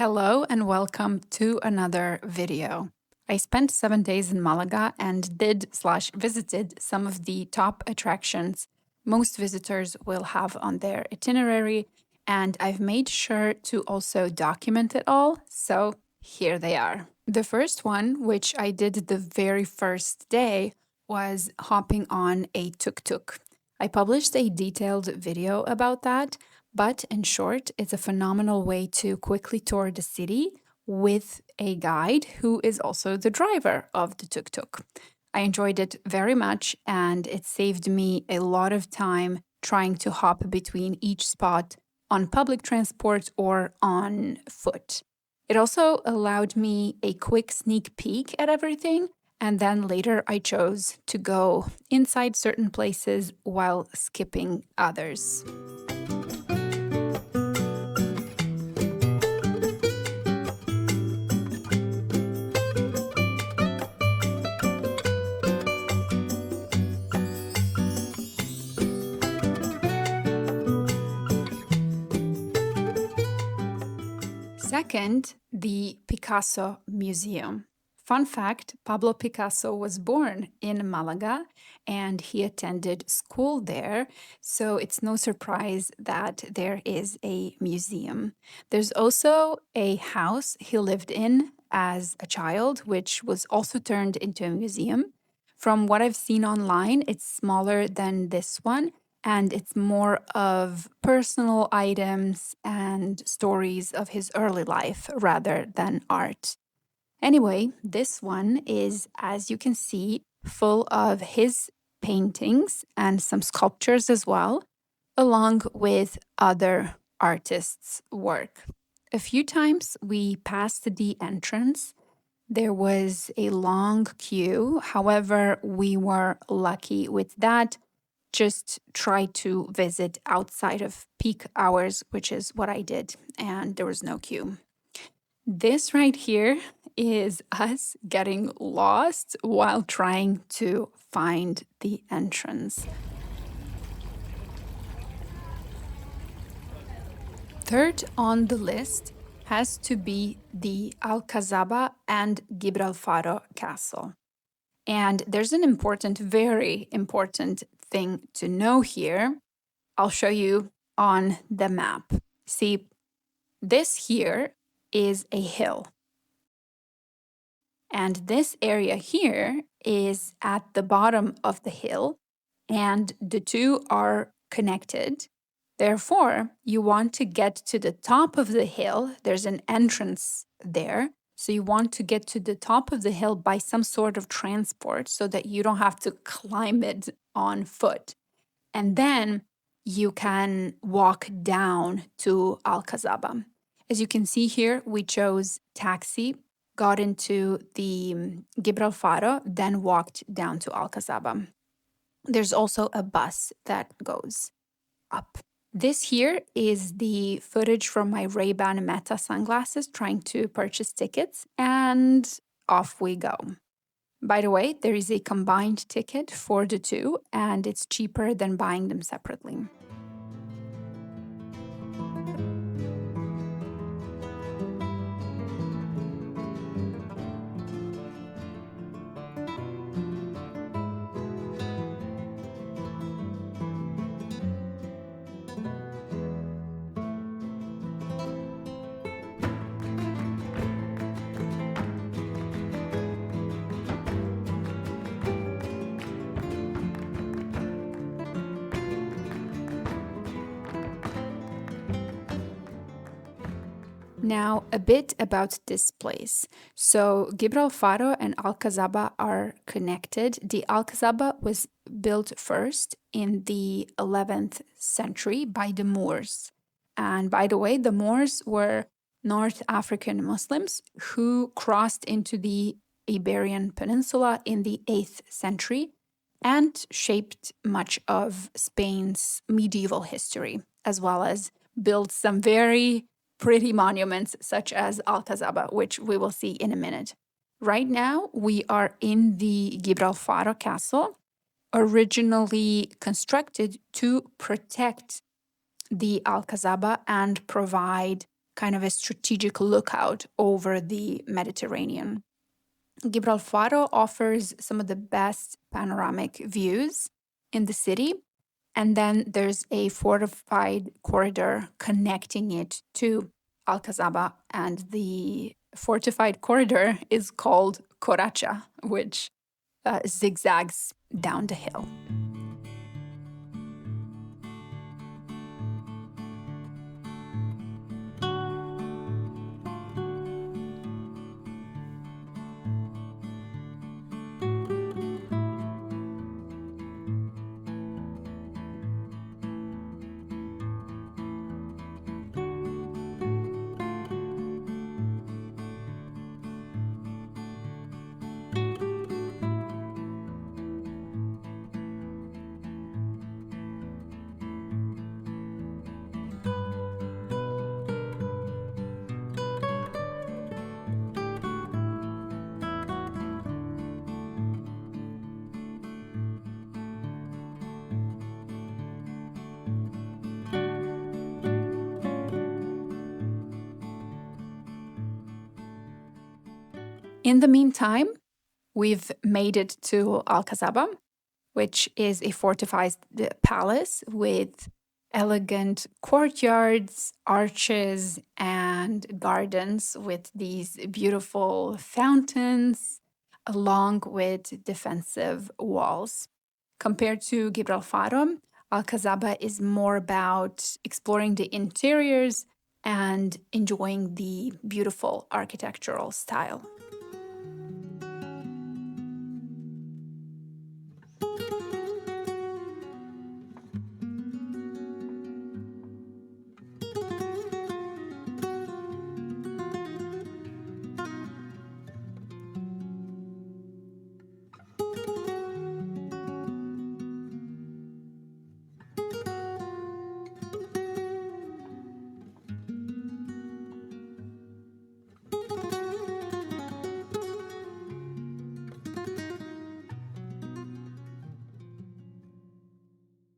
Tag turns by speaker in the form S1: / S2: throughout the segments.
S1: Hello and welcome to another video. I spent 7 days in Malaga and did/visited some of the top attractions most visitors will have on their itinerary, and I've made sure to also document it all, so here they are. The first one, which I did the very first day, was hopping on a tuk-tuk. I published a detailed video about that, but in short, it's a phenomenal way to quickly tour the city with a guide who is also the driver of the tuk-tuk. I enjoyed it very much, and it saved me a lot of time trying to hop between each spot on public transport or on foot. It also allowed me a quick sneak peek at everything, and then later I chose to go inside certain places while skipping others. Second, the Picasso Museum. Fun fact, Pablo Picasso was born in Malaga and he attended school there, so it's no surprise that there is a museum. There's also a house he lived in as a child, which was also turned into a museum. From what I've seen online, it's smaller than this one, and it's more of personal items and stories of his early life rather than art. Anyway, this one is, as you can see, full of his paintings and some sculptures as well, along with other artists' work. A few times we passed the entrance. There was a long queue. However, we were lucky with that. Just try to visit outside of peak hours, which is what I did, and there was no queue. This right here is us getting lost while trying to find the entrance. Third on the list has to be the Alcazaba and Gibralfaro Castle. And there's an important, very important thing to know here. I'll show you on the map. See, this here is a hill. And this area here is at the bottom of the hill, and the two are connected. Therefore, you want to get to the top of the hill. There's an entrance there. So you want to get to the top of the hill by some sort of transport so that you don't have to climb it on foot. And then you can walk down to Alcazaba. As you can see here, we chose taxi, got into the Gibralfaro, then walked down to Alcazaba. There's also a bus that goes up. This here is the footage from my Ray-Ban Meta sunglasses trying to purchase tickets, and off we go. By the way, there is a combined ticket for the two, and it's cheaper than buying them separately. Now, a bit about this place. So, Gibralfaro and Alcazaba are connected. The Alcazaba was built first in the 11th century by the Moors. And by the way, the Moors were North African Muslims who crossed into the Iberian Peninsula in the 8th century and shaped much of Spain's medieval history, as well as built some very pretty monuments such as Alcazaba, which we will see in a minute. Right now, we are in the Gibralfaro Castle, originally constructed to protect the Alcazaba and provide kind of a strategic lookout over the Mediterranean. Gibralfaro offers some of the best panoramic views in the city. And then there's a fortified corridor connecting it to Alcazaba. And the fortified corridor is called Coracha, which zigzags down the hill. In the meantime, we've made it to Alcazaba, which is a fortified palace with elegant courtyards, arches, and gardens with these beautiful fountains, along with defensive walls. Compared to Gibralfaro, Alcazaba is more about exploring the interiors and enjoying the beautiful architectural style.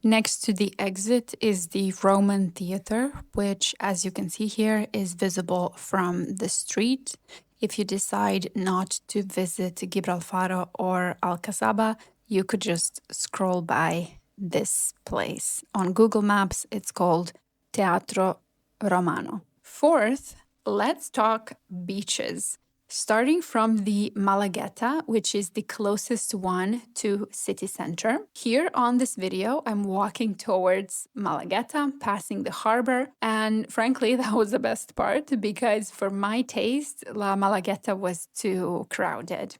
S1: Next to the exit is the Roman Theater, which, as you can see here, is visible from the street. If you decide not to visit Gibralfaro or Alcazaba, you could just scroll by this place. On Google Maps, it's called Teatro Romano. Fourth, let's talk beaches. Starting from the Malagueta, which is the closest one to city center. Here on this video, I'm walking towards Malagueta, passing the harbor, and frankly, that was the best part because for my taste, La Malagueta was too crowded.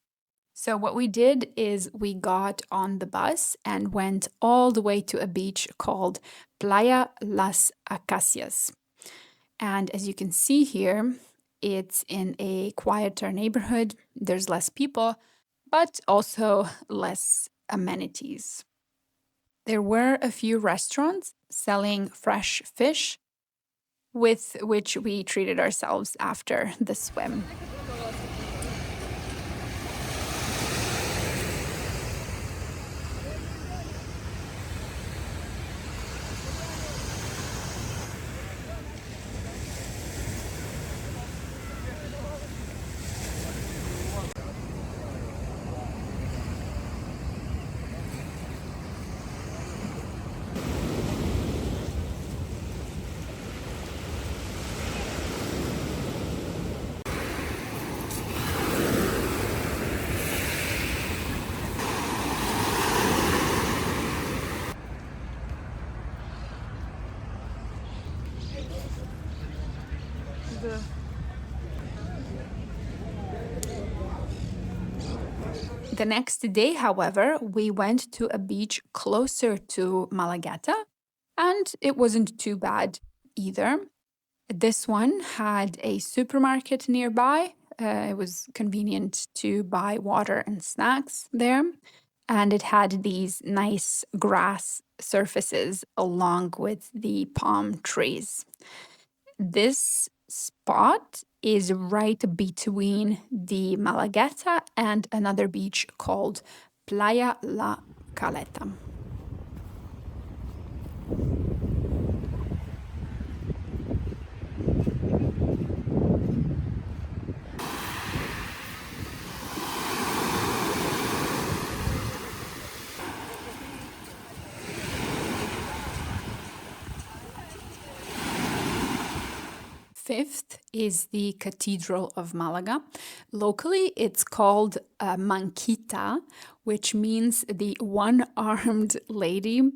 S1: So what we did is we got on the bus and went all the way to a beach called Playa Las Acacias. And as you can see here, it's in a quieter neighborhood. There's less people, but also less amenities. There were a few restaurants selling fresh fish, with which we treated ourselves after the swim. The next day, however, we went to a beach closer to Malagueta, and it wasn't too bad either. This one had a supermarket nearby. It was convenient to buy water and snacks there. And it had these nice grass surfaces along with the palm trees. This spot is right between the Malagueta and another beach called Playa La Caleta. Fifth is the Cathedral of Malaga. Locally, it's called Manquita, which means the one-armed lady.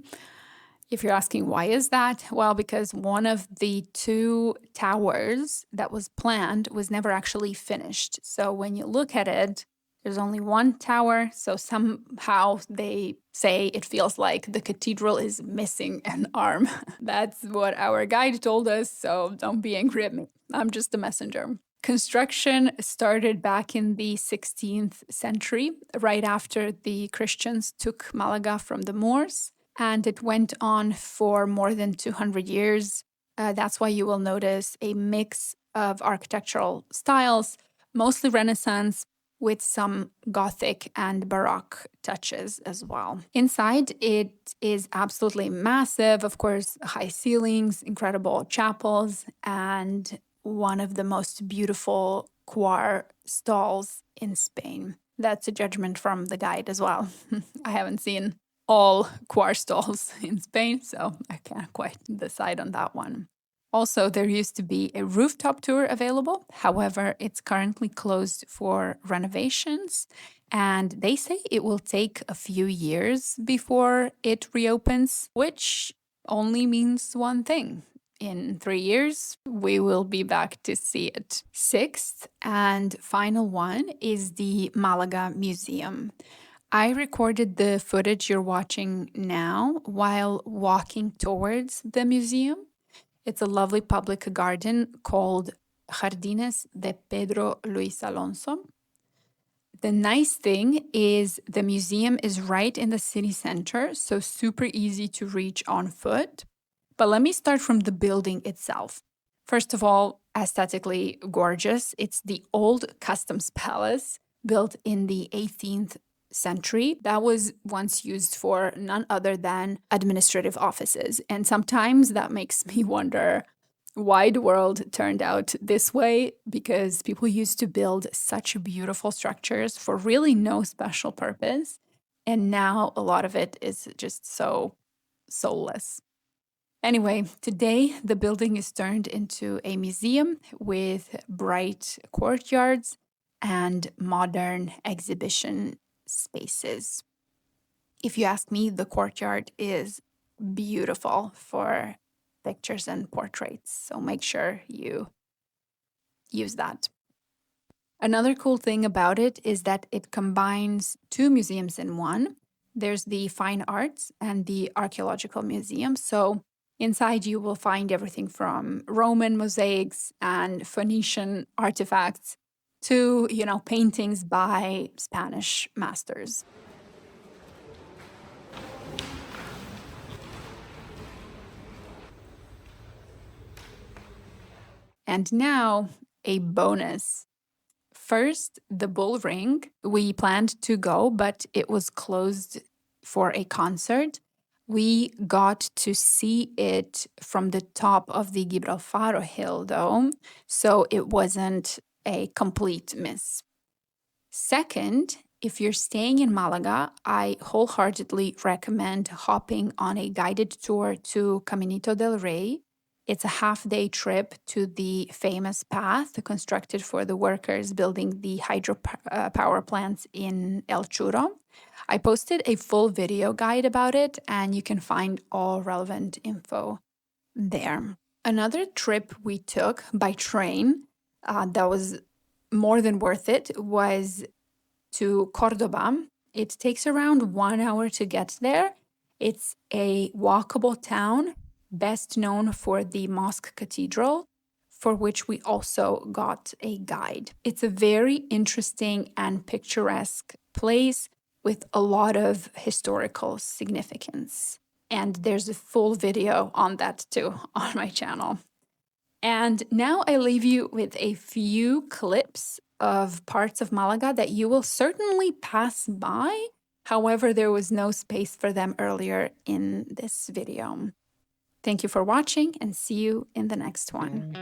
S1: If you're asking why is that? Well, because one of the two towers that was planned was never actually finished. So when you look at it, there's only one tower. So somehow they say it feels like the cathedral is missing an arm. That's what our guide told us. So don't be angry at me. I'm just a messenger. Construction started back in the 16th century, right after the Christians took Malaga from the Moors. And it went on for more than 200 years. That's why you will notice a mix of architectural styles, mostly Renaissance, with some Gothic and Baroque touches as well. Inside, it is absolutely massive. Of course, high ceilings, incredible chapels, and one of the most beautiful choir stalls in Spain. That's a judgment from the guide as well. I haven't seen all choir stalls in Spain, so I can't quite decide on that one. Also, there used to be a rooftop tour available. However, it's currently closed for renovations, and they say it will take a few years before it reopens, which only means one thing. In 3 years, we will be back to see it. Sixth and final one is the Malaga Museum. I recorded the footage you're watching now while walking towards the museum. It's a lovely public garden called Jardines de Pedro Luis Alonso. The nice thing is the museum is right in the city center, so super easy to reach on foot. But let me start from the building itself. First of all, aesthetically gorgeous. It's the old customs palace built in the 18th century that was once used for none other than administrative offices. And sometimes that makes me wonder why the world turned out this way, because people used to build such beautiful structures for really no special purpose. And now a lot of it is just so soulless. Anyway, today the building is turned into a museum with bright courtyards and modern exhibition spaces. If you ask me, the courtyard is beautiful for pictures and portraits, so make sure you use that. Another cool thing about it is that it combines two museums in one. There's the Fine Arts and the Archaeological Museum. So inside you will find everything from Roman mosaics and Phoenician artifacts to, paintings by Spanish masters. And now a bonus. First, the bull ring. We planned to go, but it was closed for a concert. We got to see it from the top of the Gibralfaro Hill, though, so it wasn't a complete miss. Second, if you're staying in Malaga, I wholeheartedly recommend hopping on a guided tour to Caminito del Rey. It's a half-day trip to the famous path constructed for the workers building the hydropower plants in El Churro. I posted a full video guide about it, and you can find all relevant info there. Another trip we took by train that was more than worth it was to Cordoba. It takes around 1 hour to get there. It's a walkable town, best known for the Mosque Cathedral, for which we also got a guide. It's a very interesting and picturesque place with a lot of historical significance. And there's a full video on that too on my channel. And now I leave you with a few clips of parts of Malaga that you will certainly pass by. However, there was no space for them earlier in this video. Thank you for watching, and see you in the next one.